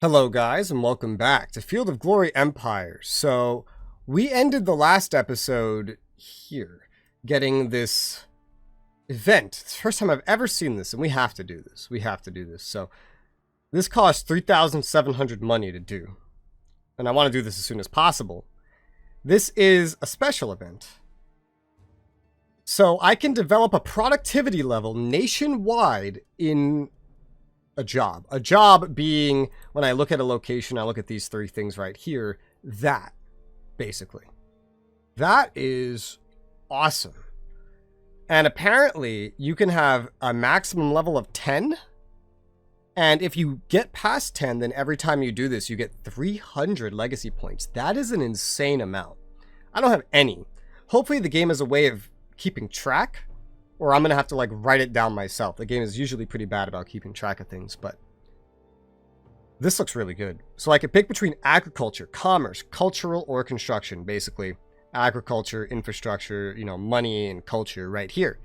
Hello guys and welcome back to Field of Glory Empire. So we ended the last episode here, getting this event. It's the first time I've ever seen this and we have to do this. So this costs 3,700 money to do. And I want to do this as soon as possible. This is a special event. So I can develop a productivity level nationwide in a job. A job being, when I look at a location, I look at these three things right here. That, basically. That is awesome. And apparently, you can have a maximum level of 10. And if you get past 10, then every time you do this, you get 300 legacy points. That is an insane amount. I don't have any. Hopefully, the game has a way of keeping track, or I'm going to have to like write it down myself. The game is usually pretty bad about keeping track of things, but this looks really good. So I could pick between agriculture, commerce, cultural, or construction. Basically, agriculture, infrastructure, money and culture right here.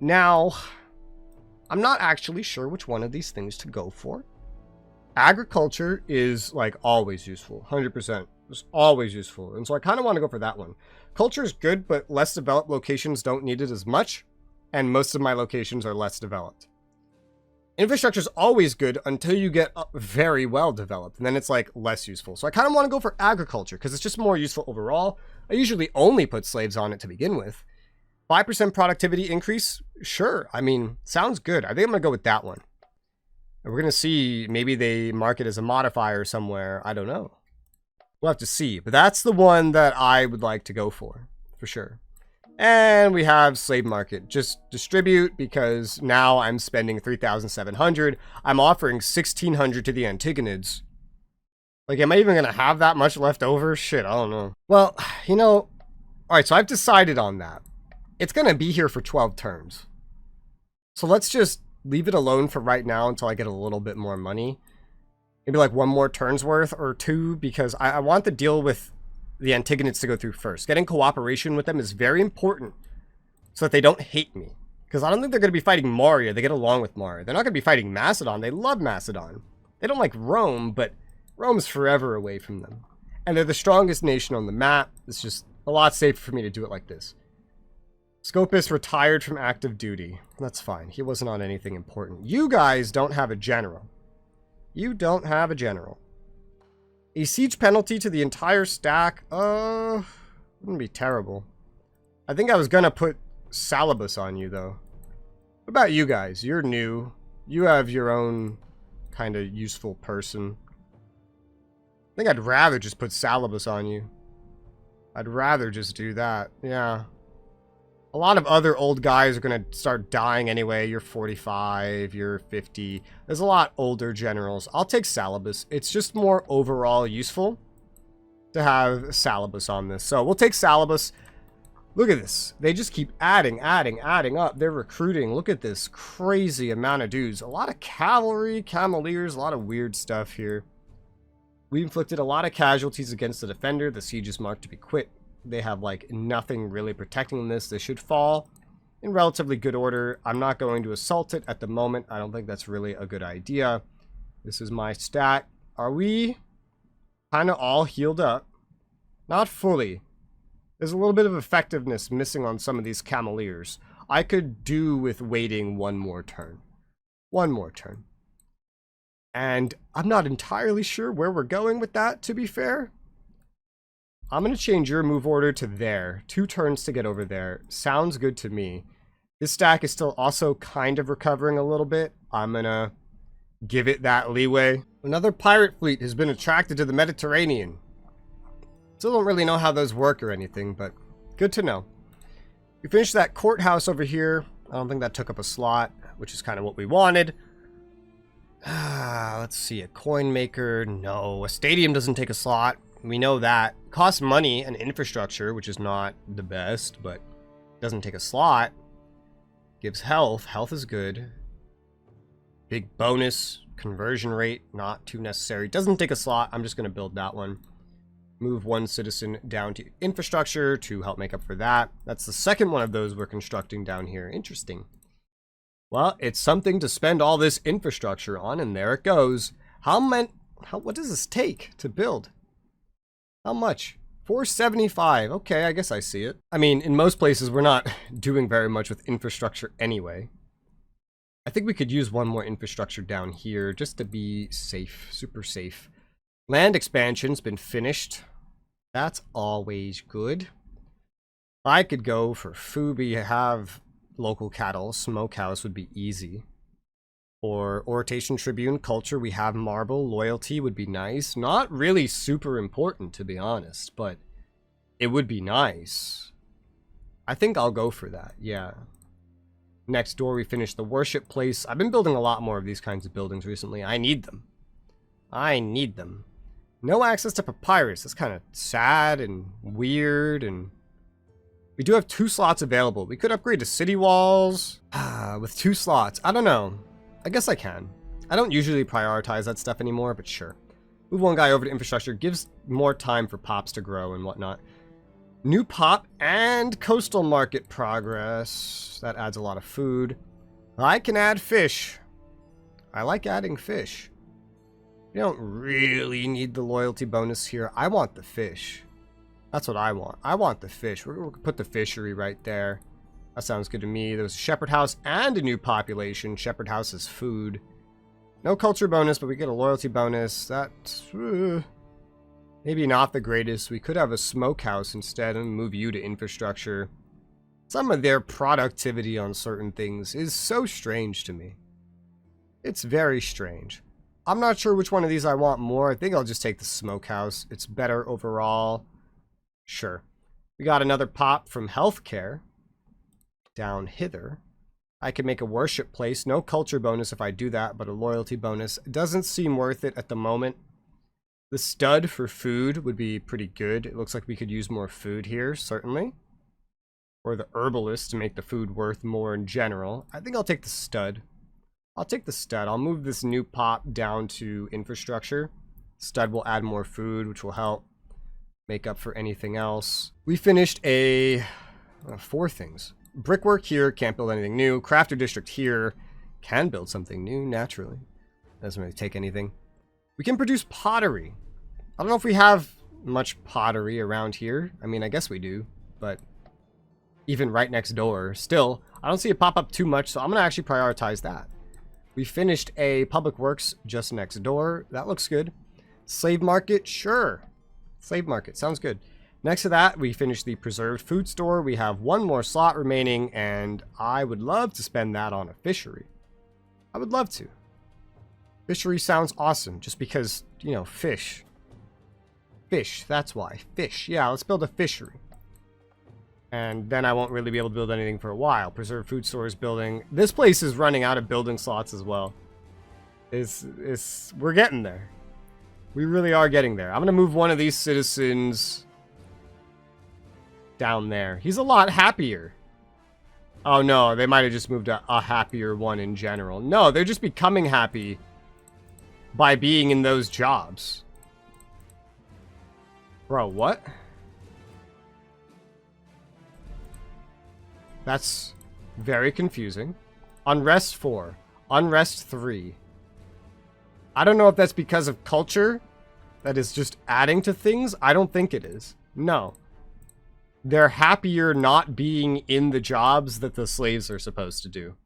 Now, I'm not actually sure which one of these things to go for. Agriculture is like always useful, 100%. It's always useful. And so I kind of want to go for that one. Culture is good, but less developed locations don't need it as much. And most of my locations are less developed. Infrastructure is always good until you get very well developed. And then it's like less useful. So I kind of want to go for agriculture because it's just more useful overall. I usually only put slaves on it to begin with. 5% productivity increase? Sure. I mean, sounds good. I think I'm going to go with that one. And we're going to see, maybe they mark it as a modifier somewhere. I don't know. We'll have to see. But that's the one that I would like to go for sure. And we have slave market. Just distribute, because now I'm spending 3,700. I'm offering 1,600 to the Antigonids. Like, am I even going to have that much left over? Shit, I don't know. Well, all right, so I've decided on that. It's going to be here for 12 turns. So let's just leave it alone for right now until I get a little bit more money. Maybe like one more turn's worth or two, because I want the deal with the Antigonids to go through first. Getting cooperation with them is very important so that they don't hate me. Because I don't think they're going to be fighting Moria. They get along with Moria. They're not going to be fighting Macedon. They love Macedon. They don't like Rome, but Rome's forever away from them. And they're the strongest nation on the map. It's just a lot safer for me to do it like this. Scopus retired from active duty. That's fine. He wasn't on anything important. You guys don't have a general. You don't have a general. A siege penalty to the entire stack? Wouldn't be terrible. I think I was gonna put Salabus on you, though. What about you guys? You're new. You have your own kind of useful person. I think I'd rather just put Salabus on you. I'd rather just do that. Yeah. A lot of other old guys are going to start dying anyway. You're 45, you're 50. There's a lot older generals. I'll take Salabus. It's just more overall useful to have Salabus on this. So we'll take Salabus. Look at this. They just keep adding up. They're recruiting. Look at this crazy amount of dudes. A lot of cavalry, cameleers, a lot of weird stuff here. We inflicted a lot of casualties against the defender. The siege is marked to be quit. They have like nothing really protecting this. They should fall in relatively good order. I'm not going to assault it at the moment. I don't think that's really a good idea. This is my stat. Are we kind of all healed up? Not fully. There's a little bit of effectiveness missing on some of these cameleers. I could do with waiting one more turn. One more turn. And I'm not entirely sure where we're going with that, to be fair. I'm going to change your move order to there. 2 turns to get over there. Sounds good to me. This stack is still also kind of recovering a little bit. I'm going to give it that leeway. Another pirate fleet has been attracted to the Mediterranean. Still don't really know how those work or anything, but good to know. We finished that courthouse over here. I don't think that took up a slot, which is kind of what we wanted. Let's see. A coin maker. No. A stadium doesn't take a slot. We know that. Costs money and infrastructure, which is not the best, but doesn't take a slot. Gives health. Health is good. Big bonus. Conversion rate, not too necessary. Doesn't take a slot. I'm just going to build that one. Move 1 citizen down to infrastructure to help make up for that. That's the second one of those we're constructing down here. Interesting. Well, it's something to spend all this infrastructure on, and there it goes. What does this take to build? How much? 475. Okay, I guess I see it. I mean, in most places, we're not doing very much with infrastructure anyway. I think we could use one more infrastructure down here just to be safe, super safe. Land expansion's been finished. That's always good. I could go for food. We have local cattle. Smokehouse would be easy. Or Orientation Tribune, culture, we have marble. Loyalty would be nice. Not really super important, to be honest, but it would be nice. I think I'll go for that, yeah. Next door, we finished the worship place. I've been building a lot more of these kinds of buildings recently. I need them. I need them. No access to papyrus. That's kind of sad and weird, and we do have 2 slots available. We could upgrade to city walls. With 2 slots. I don't know. I guess I can. I don't usually prioritize that stuff anymore, but sure. Move one guy over to infrastructure. Gives more time for pops to grow and whatnot. New pop and coastal market progress. That adds a lot of food. I can add fish. I like adding fish. You don't really need the loyalty bonus here. I want the fish. That's what I want. I want the fish. We're going to put the fishery right there. That sounds good to me. There's a shepherd house and a new population. Shepherd house is food. No culture bonus, but we get a loyalty bonus. That's maybe not the greatest. We could have a smokehouse instead and move you to infrastructure. Some of their productivity on certain things is so strange to me. It's very strange. I'm not sure which one of these I want more. I think I'll just take the smokehouse. It's better overall. Sure. We got another pop from healthcare. Down hither. I could make a worship place. No culture bonus if I do that, but a loyalty bonus. It doesn't seem worth it at the moment. The stud for food would be pretty good. It looks like we could use more food here, certainly. Or the herbalist to make the food worth more in general. I think I'll take the stud. I'll take the stud. I'll move this new pop down to infrastructure. Stud will add more food, which will help make up for anything else. We finished 4 things. Brickwork here, can't build anything new. Crafter district here, can build something new, naturally. Doesn't really take anything. We can produce pottery. I don't know if we have much pottery around here. I mean, I guess we do, but even right next door, still, I don't see it pop up too much, so I'm going to actually prioritize that. We finished a public works just next door. That looks good. Slave market, sure. Slave market, sounds good. Next to that, we finished the preserved food store. We have 1 more slot remaining, and I would love to spend that on a fishery. I would love to. Fishery sounds awesome, just because, you know, fish. Fish, that's why. Fish, yeah, let's build a fishery. And then I won't really be able to build anything for a while. Preserved food store is building. This place is running out of building slots as well. We're getting there. We really are getting there. I'm going to move one of these citizens down there. He's a lot happier. Oh no, they might have just moved a happier one in general. No, they're just becoming happy by being in those jobs. Bro, what? That's very confusing. Unrest 4. Unrest 3. I don't know if that's because of culture that is just adding to things. I don't think it is. No. They're happier not being in the jobs that the slaves are supposed to do.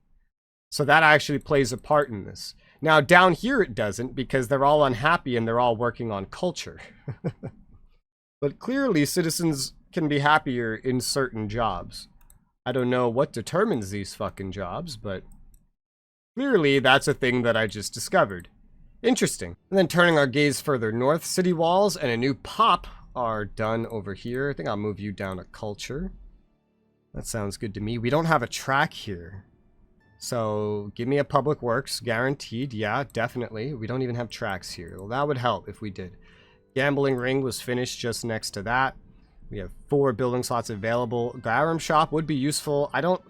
So that actually plays a part in this. Now, down here it doesn't, because they're all unhappy and they're all working on culture. But clearly, citizens can be happier in certain jobs. I don't know what determines these fucking jobs, but clearly that's a thing that I just discovered. Interesting. And then turning our gaze further north, city walls and a new pop are done over here. I think I'll move you down to culture. That sounds good to me. We don't have a track here. So give me a public works, guaranteed. Yeah, definitely. We don't even have tracks here. Well, that would help if we did. Gambling ring was finished just next to that. We have 4 building slots available. Garum shop would be useful. I don't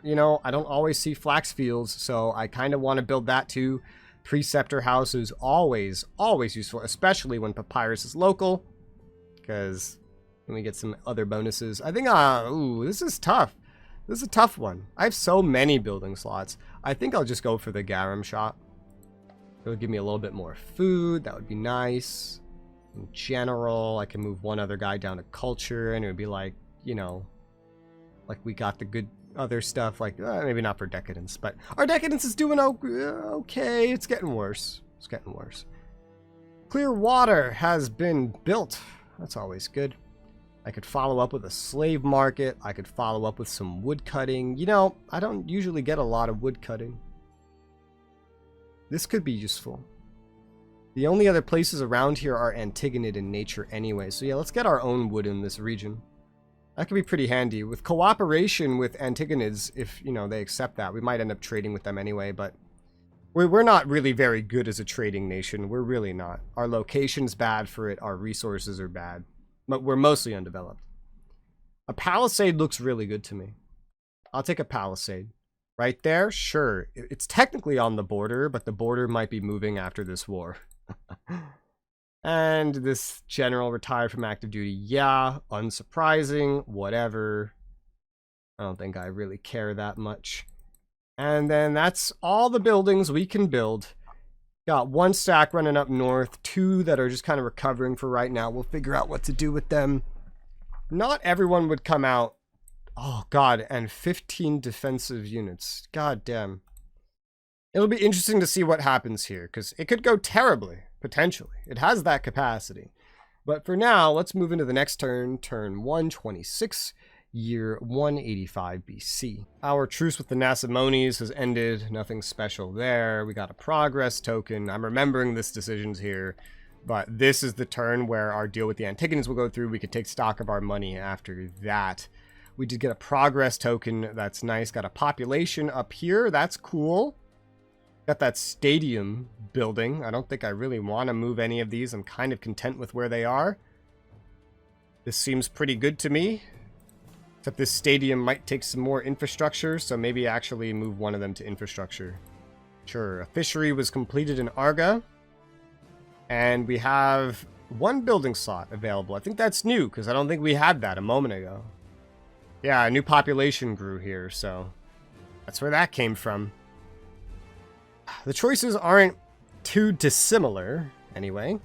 always see flax fields, so I kind of want to build that too. Preceptor house is always useful, especially when papyrus is local, because then we get some other bonuses. I think, ooh, this is tough. This is a tough one. I have so many building slots. I think I'll just go for the garum shop. It would give me a little bit more food. That would be nice. In general, I can move one other guy down to culture, and it would be like, you know, like we got the good other stuff. Like, maybe not for decadence, but our decadence is doing okay. It's getting worse. It's getting worse. Clear water has been built. That's always good. I could follow up with a slave market. I could follow up with some wood cutting. You know, I don't usually get a lot of wood cutting. This could be useful. The only other places around here are Antigonid in nature anyway. So yeah, let's get our own wood in this region. That could be pretty handy. With cooperation with Antigonids, if, you know, they accept that, we might end up trading with them anyway, but we're not really very good as a trading nation. We're really not. Our location's bad for it. Our resources are bad. But we're mostly undeveloped. A palisade looks really good to me. I'll take a palisade. Right there? Sure. It's technically on the border, but the border might be moving after this war. And this general retired from active duty. Yeah, unsurprising. Whatever. I don't think I really care that much. And then that's all the buildings we can build. Got one stack running up north. Two that are just kind of recovering for right now. We'll figure out what to do with them. Not everyone would come out. Oh, God. And 15 defensive units. God damn. It'll be interesting to see what happens here, because it could go terribly, potentially. It has that capacity. But for now, let's move into the next turn. Turn 126, year 185 BC. Our truce with the Nasamones has ended. Nothing special there. We got a progress token. I'm remembering this decisions here. But this is the turn where our deal with the Antigonids will go through. We could take stock of our money after that. We did get a progress token. That's nice. Got a population up here. That's cool. Got that stadium building. I don't think I really want to move any of these. I'm kind of content with where they are. This seems pretty good to me. Except this stadium might take some more infrastructure, so maybe actually move one of them to infrastructure. Sure. A fishery was completed in Arga. And we have one building slot available. I think that's new, because I don't think we had that a moment ago. Yeah, a new population grew here, so that's where that came from. The choices aren't too dissimilar, anyway.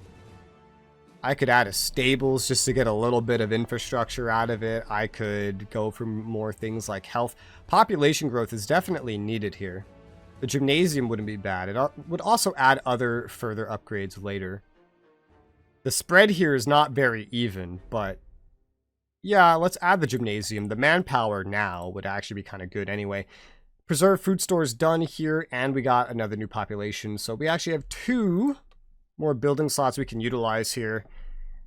I could add a stables just to get a little bit of infrastructure out of it. I could go for more things like health. Population growth is definitely needed here. The gymnasium wouldn't be bad. It would also add other further upgrades later. The spread here is not very even, but yeah, let's add the gymnasium. The manpower now would actually be kind of good anyway. Preserve food stores done here, and we got another new population. So we actually have 2 more building slots we can utilize here.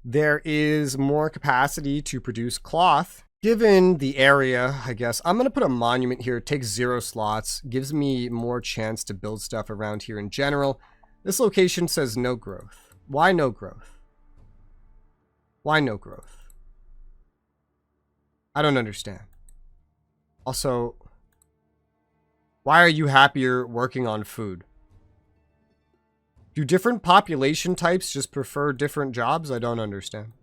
There is more capacity to produce cloth. Given the area, I guess, I'm going to put a monument here. It takes 0 slots. Gives me more chance to build stuff around here in general. This location says no growth. Why no growth? Why no growth? I don't understand. Also, why are you happier working on food? Do different population types just prefer different jobs? I don't understand.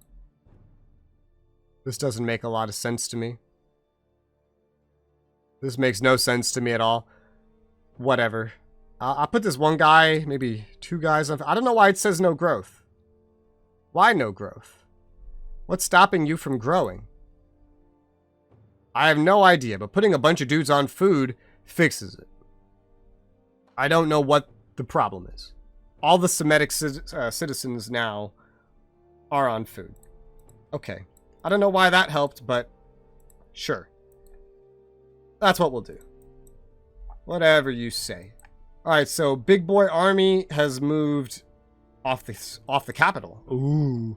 This doesn't make a lot of sense to me. This makes no sense to me at all. Whatever. I'll put this one guy, maybe 2 guys on. I don't know why it says no growth. Why no growth? What's stopping you from growing? I have no idea, but putting a bunch of dudes on food fixes it. I don't know what the problem is. All the Semitic citizens now are on food. Okay. I don't know why that helped, but sure. That's what we'll do. Whatever you say. Alright, so Big Boy Army has moved off the capital. Ooh.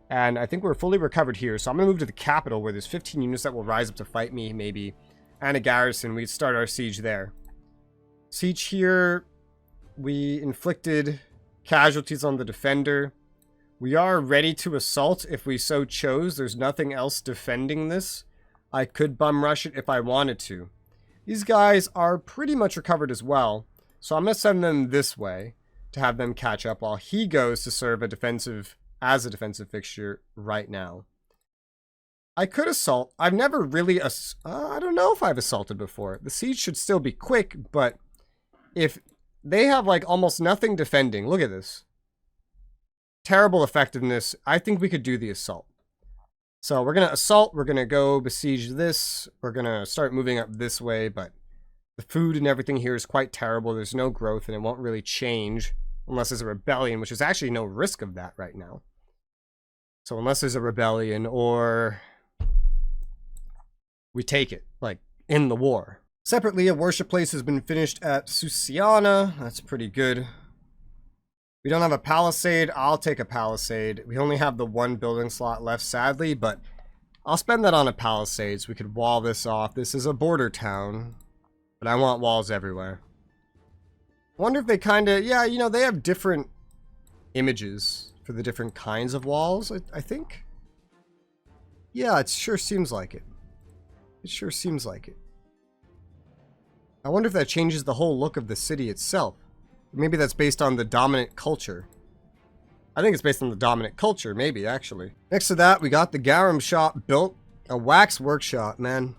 And I think we're fully recovered here, so I'm going to move to the capital where there's 15 units that will rise up to fight me, maybe. And a garrison. We start our siege there. Siege here. We inflicted casualties on the defender. We are ready to assault if we so chose. There's nothing else defending this. I could bum rush it if I wanted to. These guys are pretty much recovered as well. So I'm going to send them this way to have them catch up while he goes to serve as a defensive fixture right now. I could assault. I've never really... I don't know if I've assaulted before. The siege should still be quick, but if They have like almost nothing defending. Look at this. Terrible effectiveness. I think we could do the assault. So we're going to assault. We're going to go besiege this. We're going to start moving up this way, but the food and everything here is quite terrible. There's no growth and it won't really change unless there's a rebellion, which is actually no risk of that right now. So unless there's a rebellion or we take it, like in the war. Separately, a worship place has been finished at Susiana. That's pretty good. We don't have a palisade. I'll take a palisade. We only have the one building slot left, sadly, but I'll spend that on a palisade so we could wall this off. This is a border town, but I want walls everywhere. I wonder if they kind of, yeah, you know, they have different images for the different kinds of walls, I think. Yeah, it sure seems like it. It sure seems like it. I wonder if that changes the whole look of the city itself. Maybe that's based on the dominant culture. I think it's based on the dominant culture, maybe, actually. Next to that, we got the garum shop built. A wax workshop, man.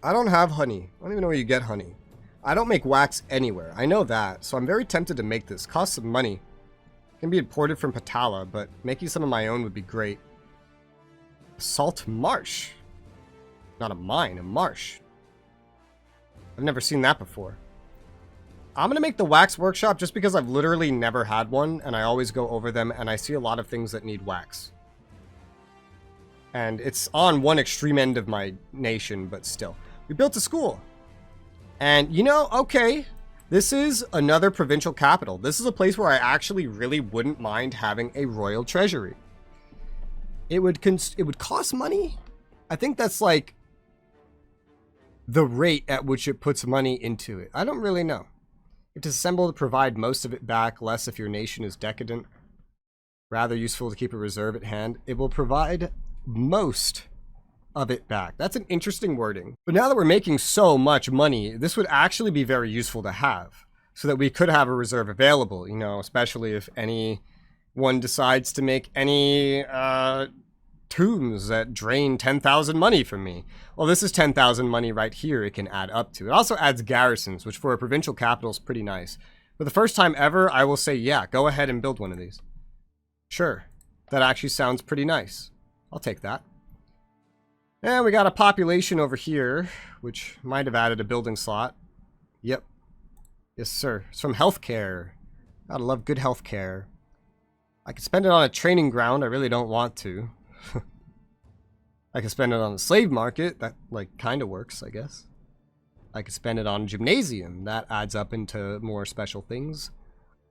I don't have honey. I don't even know where you get honey. I don't make wax anywhere. I know that, so I'm very tempted to make this. Costs some money. It can be imported from Patala, but making some of my own would be great. Salt marsh. Not a mine, a marsh. I've never seen that before. I'm going to make the wax workshop just because I've literally never had one, and I always go over them, and I see a lot of things that need wax. And it's on one extreme end of my nation, but still. We built a school. And, you know, okay, this is another provincial capital. This is a place where I actually really wouldn't mind having a royal treasury. It would cost money. I think that's like the rate at which it puts money into it. I don't really know. If disassemble to provide most of it back, less if your nation is decadent. Rather useful to keep a reserve at hand. It will provide most of it back. That's an interesting wording. But now that we're making so much money, this would actually be very useful to have. So that we could have a reserve available, you know, especially if anyone decides to make any tombs that drain 10,000 money from me. Well, this is 10,000 money right here it can add up to. It also adds garrisons, which for a provincial capital is pretty nice. For the first time ever, I will say, yeah, go ahead and build one of these. Sure. That actually sounds pretty nice. I'll take that. And we got a population over here, which might have added a building slot. Yep. Yes, sir. It's from healthcare. Gotta love good healthcare. I could spend it on a training ground. I really don't want to. I could spend it on a slave market. That, like, kind of works, I guess. I could spend it on a gymnasium. That adds up into more special things.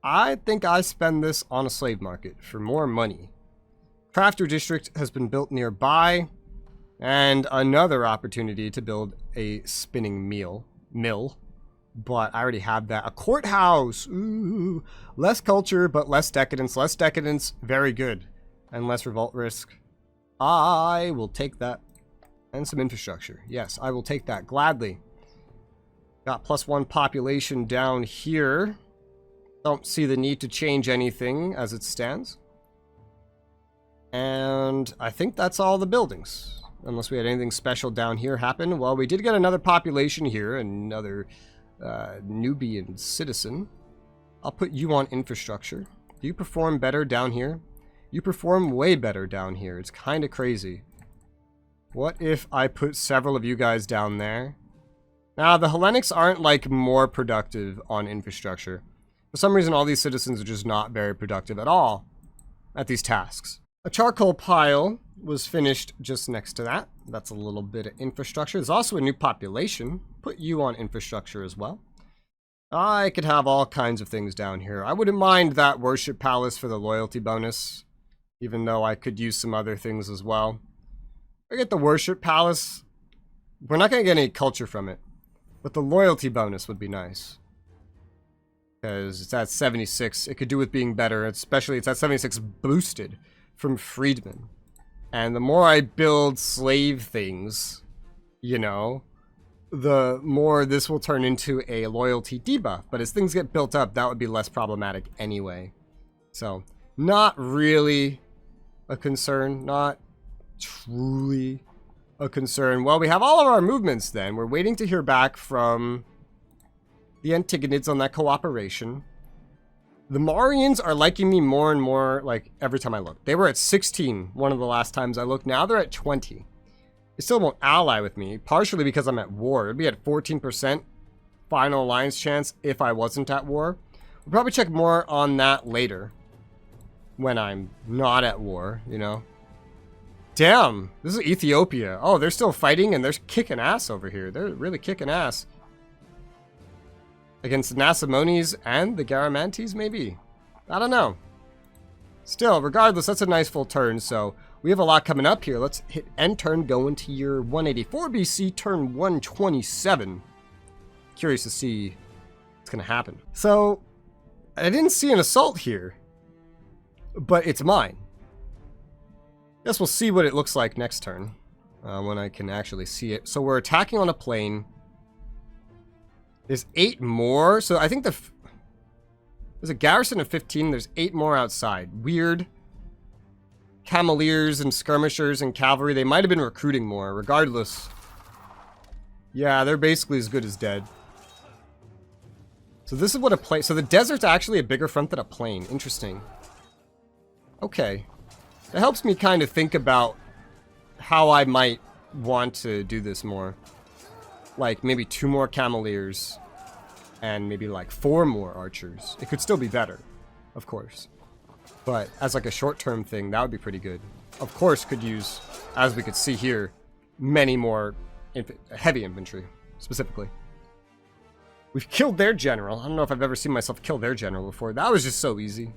I think I spend this on a slave market for more money. Crafter district has been built nearby. And another opportunity to build a spinning mill. But I already have that. A courthouse. Ooh. Less culture, but less decadence. Less decadence, very good. And less revolt risk. I will take that. And some infrastructure. Yes, I will take that gladly. Got +1 population down here. Don't see the need to change anything as it stands. And I think that's all the buildings. Unless we had anything special down here happen. Well, we did get another population here. Another Nubian citizen. I'll put you on infrastructure. Do you perform better down here? You perform way better down here. It's kind of crazy. What if I put several of you guys down there? Now, the Hellenics aren't, like, more productive on infrastructure. For some reason, all these citizens are just not very productive at all at these tasks. A charcoal pile was finished just next to that. That's a little bit of infrastructure. There's also a new population. Put you on infrastructure as well. I could have all kinds of things down here. I wouldn't mind that worship palace for the loyalty bonus, even though I could use some other things as well. I get the worship palace. We're not going to get any culture from it, but the loyalty bonus would be nice. Because it's at 76. It could do with being better, especially it's at 76 boosted from freedmen. And the more I build slave things, you know, the more this will turn into a loyalty debuff. But as things get built up, that would be less problematic anyway. So, not really a concern. Not truly a concern. Well, we have all of our movements then. We're waiting to hear back from the Antigonids on that cooperation. The Marians are liking me more and more, like, every time I look. They were at 16 one of the last times I looked. Now they're at 20. They still won't ally with me, partially because I'm at war. It'd be at 14% final alliance chance if I wasn't at war. We'll probably check more on that later. When I'm not at war, you know. Damn, this is Ethiopia. Oh, they're still fighting and they're kicking ass over here. They're really kicking ass. Against the Nasamones and the Garamantes, maybe? I don't know. Still, regardless, that's a nice full turn, so we have a lot coming up here. Let's hit end turn, go into year 184 BC, turn 127. Curious to see what's going to happen. So, I didn't see an assault here, but it's mine. Guess we'll see what it looks like next turn, when I can actually see it. So we're attacking on a plane. There's 8 more. So I think there's a garrison of 15. There's 8 more outside. Weird. Cameliers and skirmishers and cavalry. They might have been recruiting more. Regardless. Yeah, they're basically as good as dead. So this is what a plane... So the desert's actually a bigger front than a plane. Interesting. Okay. It helps me kind of think about how I might want to do this more. Like, maybe 2 more Cameliers and maybe like 4 more archers. It could still be better, of course. But as like a short-term thing, that would be pretty good. Of course, could use, as we could see here, many more heavy infantry, specifically. We've killed their general. I don't know if I've ever seen myself kill their general before. That was just so easy.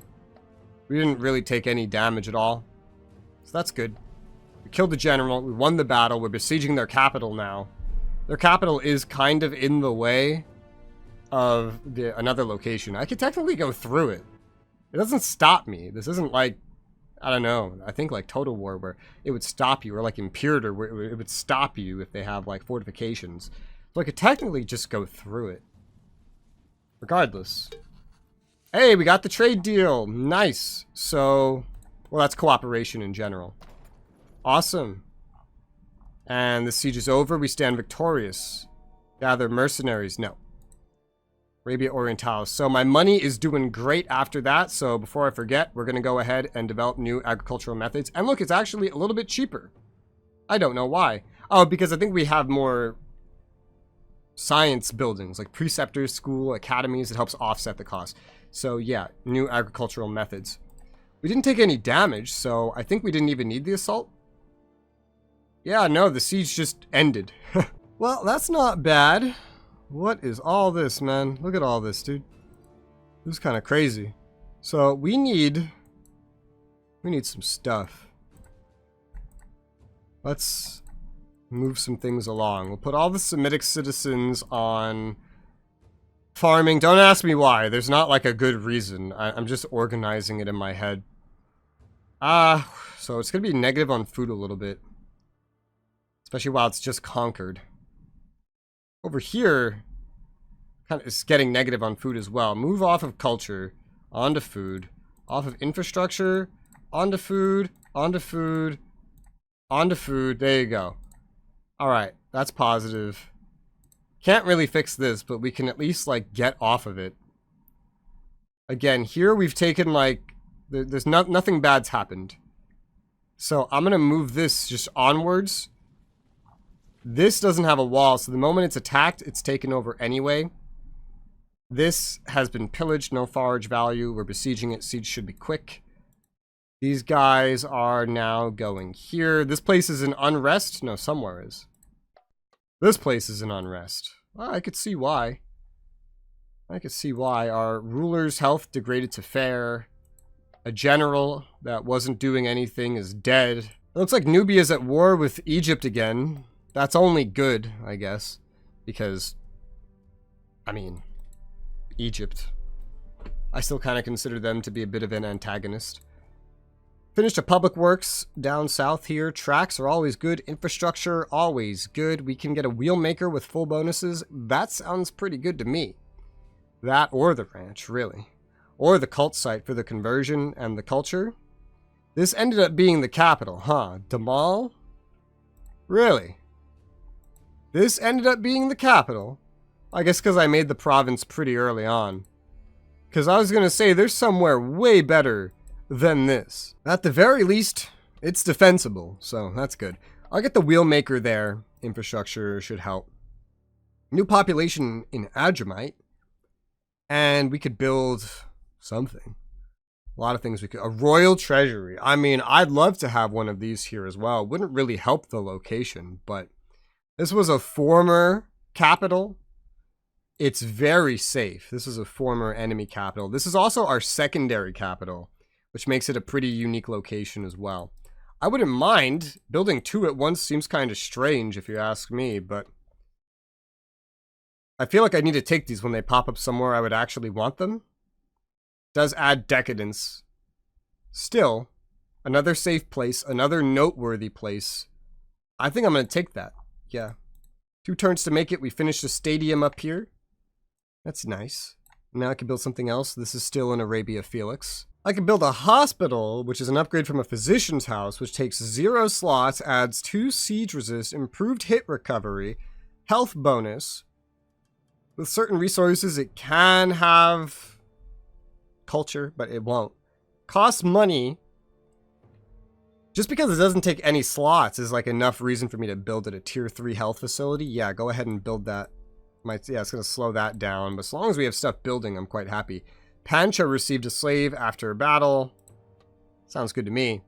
We didn't really take any damage at all. So that's good. We killed the general. We won the battle. We're besieging their capital now. Their capital is kind of in the way of another location. I could technically go through it. It doesn't stop me. This isn't like, I don't know, I think like Total War where it would stop you, or like Imperator where it would stop you if they have like fortifications. So I could technically just go through it. Regardless. Hey, we got the trade deal. Nice. So, well, that's cooperation in general. Awesome. And the siege is over. We stand victorious. Gather mercenaries. No. Arabia Orientalis. So my money is doing great after that. So before I forget, we're going to go ahead and develop new agricultural methods. And look, it's actually a little bit cheaper. I don't know why. Oh, because I think we have more science buildings, like preceptors, school, academies. It helps offset the cost. So yeah, new agricultural methods. We didn't take any damage, so I think we didn't even need the assault. Yeah, no, the siege just ended. Well, that's not bad. What is all this, man? Look at all this, dude. This is kind of crazy. So we need some stuff. Let's move some things along. We'll put all the Semitic citizens on farming. Don't ask me why. There's not like a good reason. I'm just organizing it in my head. So it's going to be negative on food a little bit. Especially while it's just conquered. Over here, kind of is getting negative on food as well. Move off of culture, onto food. Off of infrastructure, onto food, onto food, onto food. There you go. Alright, that's positive. Can't really fix this, but we can at least, like, get off of it. Again, here we've taken, like, there's nothing bad's happened. So I'm going to move this just onwards. This doesn't have a wall, so the moment it's attacked, it's taken over anyway. This has been pillaged, no forage value. We're besieging it. Siege should be quick. These guys are now going here. This place is in unrest. No, somewhere is. This place is in unrest. Well, I could see why. I could see why. Our ruler's health degraded to fair. A general that wasn't doing anything is dead. It looks like Nubia is at war with Egypt again. That's only good, I guess. Because, I mean, Egypt. I still kind of consider them to be a bit of an antagonist. Finished a public works down south here. Tracks are always good. Infrastructure, always good. We can get a wheel maker with full bonuses. That sounds pretty good to me. That or the ranch, really. Or the cult site for the conversion and the culture. This ended up being the capital, huh? Damal? Really? This ended up being the capital? I guess because I made the province pretty early on. Because I was going to say, there's somewhere way better than this. At the very least, it's defensible, so that's good. I'll get the wheelmaker there. Infrastructure should help. New population in Adramite. And we could build something. A lot of things we could. A royal treasury. I mean, I'd love to have one of these here as well. Wouldn't really help the location, but this was a former capital. It's very safe. This is a former enemy capital. This is also our secondary capital, which makes it a pretty unique location as well. I wouldn't mind. Building two at once seems kind of strange if you ask me, but I feel like I need to take these when they pop up somewhere I would actually want them. Does add decadence. Still, another safe place, another noteworthy place. I think I'm going to take that. Yeah. 2 turns to make it. We finished the stadium up here. That's nice. Now I can build something else. This is still in Arabia Felix. I can build a hospital, which is an upgrade from a physician's house, which takes 0 slots, adds 2 siege resist, improved hit recovery, health bonus. With certain resources, it can have culture, but it won't. Costs money. Just because it doesn't take any slots is like enough reason for me to build it a tier 3 health facility. Yeah, go ahead and build that. Yeah, it's going to slow that down. But as long as we have stuff building, I'm quite happy. Pancha received a slave after a battle. Sounds good to me.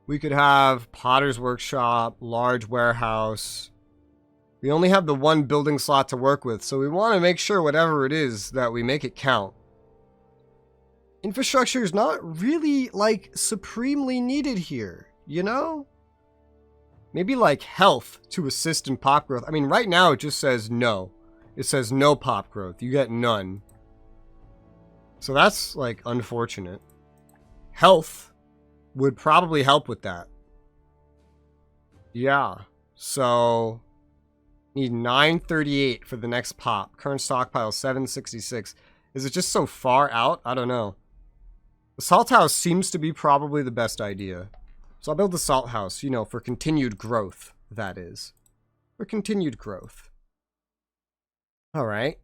We could have Potter's Workshop, large warehouse. We only have the 1 building slot to work with, so we want to make sure whatever it is that we make it count. Infrastructure is not really, like, supremely needed here, you know? Maybe, like, health to assist in pop growth. I mean, right now it just says no. It says no pop growth. You get none. So that's, like, unfortunate. Health would probably help with that. Yeah. So need 938 for the next pop. Current stockpile 766. Is it just so far out? I don't know. The salt house seems to be probably the best idea. So I'll build the salt house, you know, for continued growth, that is. For continued growth. Alright.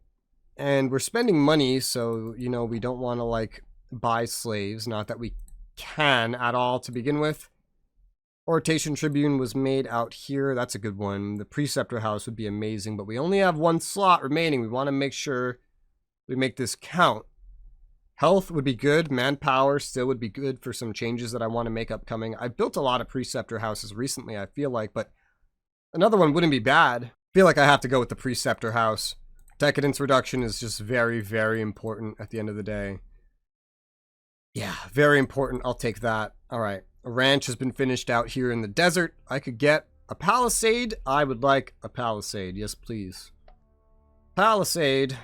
And we're spending money, so, you know, we don't want to, like, buy slaves. Not that we can at all to begin with. Orientation Tribune was made out here. That's a good one. The Preceptor House would be amazing, but we only have 1 slot remaining. We want to make sure we make this count. Health would be good. Manpower still would be good for some changes that I want to make upcoming. I built a lot of Preceptor Houses recently, I feel like, but another one wouldn't be bad. I feel like I have to go with the Preceptor House. Decadence reduction is just very, very important at the end of the day. Yeah, very important. I'll take that. All right. A ranch has been finished out here in the desert. I could get a palisade. I would like a palisade. Yes, please. Palisade.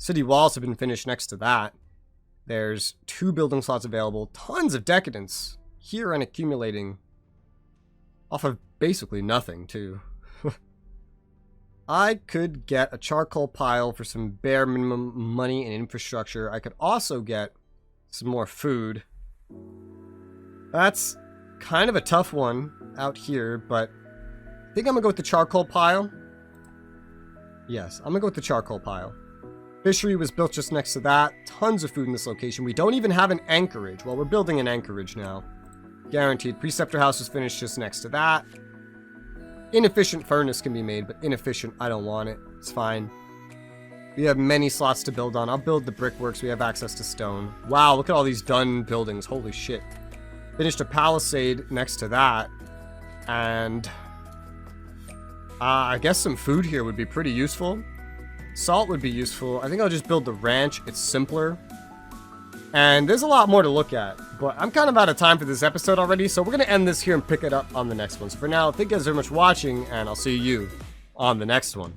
City walls have been finished next to that. There's 2 building slots available. Tons of decadence here and accumulating off of basically nothing, too. I could get a charcoal pile for some bare minimum money and infrastructure. I could also get some more food. That's kind of a tough one out here, but I think I'm going to go with the charcoal pile. Yes, I'm going to go with the charcoal pile. Fishery was built just next to that. Tons of food in this location. We don't even have an anchorage. Well, we're building an anchorage now. Guaranteed. Preceptor House is finished just next to that. Inefficient furnace can be made, but inefficient, I don't want it. It's fine. We have many slots to build on. I'll build the brickworks. We have access to stone. Wow, look at all these done buildings. Holy shit. Finished a palisade next to that. And I guess some food here would be pretty useful. Salt would be useful. I think I'll just build the ranch. It's simpler. And there's a lot more to look at. But I'm kind of out of time for this episode already, so we're going to end this here and pick it up on the next one. So for now, thank you guys very much for watching, and I'll see you on the next one.